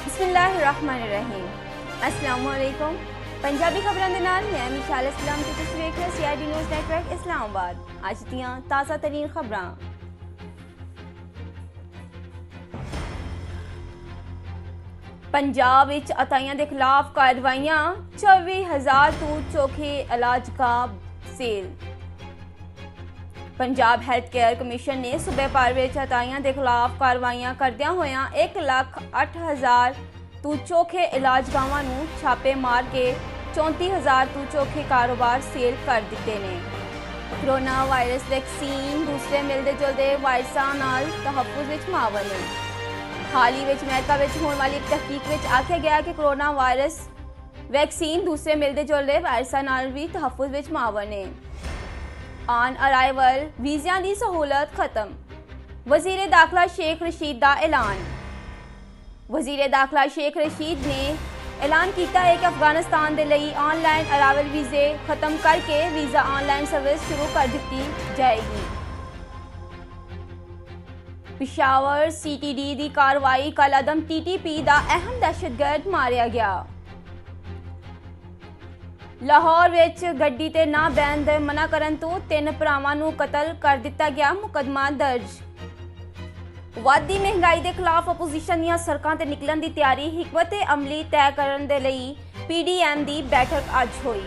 बिस्मिल्लाहिर्रहमानिर्रहीम। अस्सलामुअलैकुम। पंजाबी खबरों के नाल मैं मिशाल इस्लाम की तुसीं वेख रहे CID न्यूज़ नेटवर्क इस्लामाबाद। अज दियां ताज़ा तरीन खबरां। पंजाब विच अताइयां के खिलाफ कार्रवाइयां, 24,000 तू चोखे इलाज का cell. Punjab health care commission ने सूबे भर में अताइयां के खिलाफ कार्रवाइयां करदियां होया 1,08,000 तू चोखे इलाज गावां नूं छापे मार के 34,000 तू चोखे कारोबार सील कर दिते ने। कोरोना वायरस वैक्सीन दूसरे मिलते जुलते वायरसां नाल तहफ़्फ़ुज़ विच मावर ने। हाल ही में अमेरिका में होने वाली एक तहकीक में आख्या गया कि कोरोना वायरस वैक्सीन दूसरे मिलते जुलते वायरसां नाल भी तहफ़्फ़ुज़ विच मावर ने। ऑन अराइवल वीज़ियां की सहूलत खत्म। वज़ीर दाखिला शेख रशीद का ऐलान। वज़ीर दाखिला शेख रशीद ने ऐलान किया है कि अफगानिस्तान के लिए ऑनलाइन अराइवल वीज़े खत्म करके वीज़ा ऑनलाइन सर्विस शुरू कर दी जाएगी। पिशावर CTD की कार्रवाई कल अदम TTP का अहम दहशतगर्द मारिया गया। लाहौर विच गड्डी ते ना बैन दे मना करन तो 3 भरावां नूं कतल कर दिता गया, मुकदमा दर्ज। वादी महंगाई के खिलाफ अपोजिशन दीआं सड़कां ते निकलन की तैयारी हिकमत अमली तय करन दे लई PDM की बैठक अज हुई।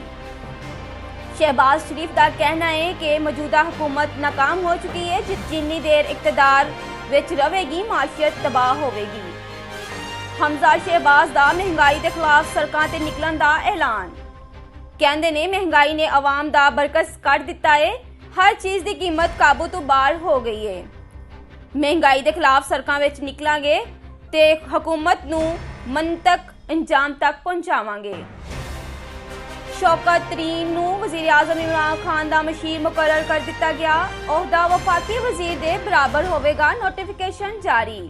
शहबाज शरीफ का कहना है कि मौजूदा हुकूमत नाकाम हो चुकी है, जिन्नी देर इकतदार विच रहेगी माशियत तबाह होवेगी। हमजा शहबाज का महंगाई के खिलाफ सड़कां ते निकलन का ऐलान। कहते ने महंगाई ने आवाम का बरकस कर दिता है, हर चीज की कीमत काबू तो बाहर हो गई है। महंगाई के खिलाफ सड़कों में निकलांगे ते हुकूमत नूं मंतक अंजाम तक पहुंचावांगे। शौकत तरीन नूं वज़ीर आज़म इमरान खान का मशीर मुकर्रर कर दिता गया। ओहदा वफाकी वज़ीर दे बराबर होवेगा, नोटिफिकेशन जारी।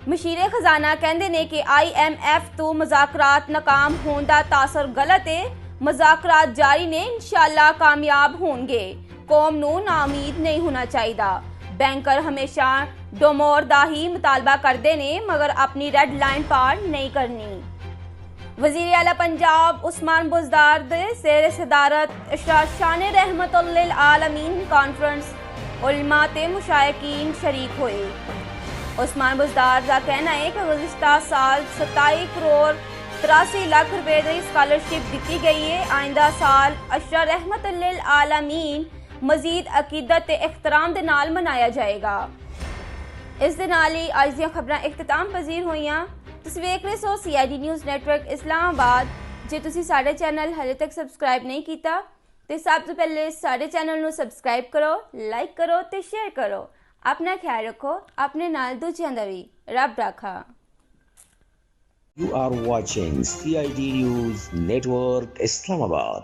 मशीर खजाना कहते ने कि IMF तो मुज़ाकरात नाकाम होने का तासर गलत है, मुज़ाकरात जारी ने, इंशाअल्लाह कामयाब होंगे। कौम नूं नाउमीद नहीं होना चाहिए। बैंकर हमेशा डोमोर दा ही मुतालबा करते ने, मगर अपनी रेड लाइन पार नहीं करनी। वज़ीर आला पंजाब उस्मान बुज़दार दे ज़ेर सदारत शान रहमतुल लिल आलमीन कॉन्फ्रेंस उलमा ते मुशायकीन शरीक हुए। उस्मान बुज़दार का कहना है कि गुज़िश्ता साल 27 करोड़ 83 लाख रुपए की स्कॉलरशिप दी गई है। आइंदा साल अशरा रहमतुल लिल आलमीन मजीद अकीदत ते एहतराम दे नाल मनाया जाएगा। इस दे नाल ही अज दी खबरां इख्तिताम पजीर होईयां। तुसीं वेख रहे सो CID न्यूज़ नेटवर्क इस्लामाबाद। जे तुसीं साडे चैनल हले तक सबसक्राइब नहीं किया तो सब तो पहले साडे चैनल नूं सबसक्राइब करो, लाइक करो ते शेयर करो। अपना ख्याल रखो, अपने नाल दूजियां दा वी। रब राखा। You are watching CID News Network Islamabad.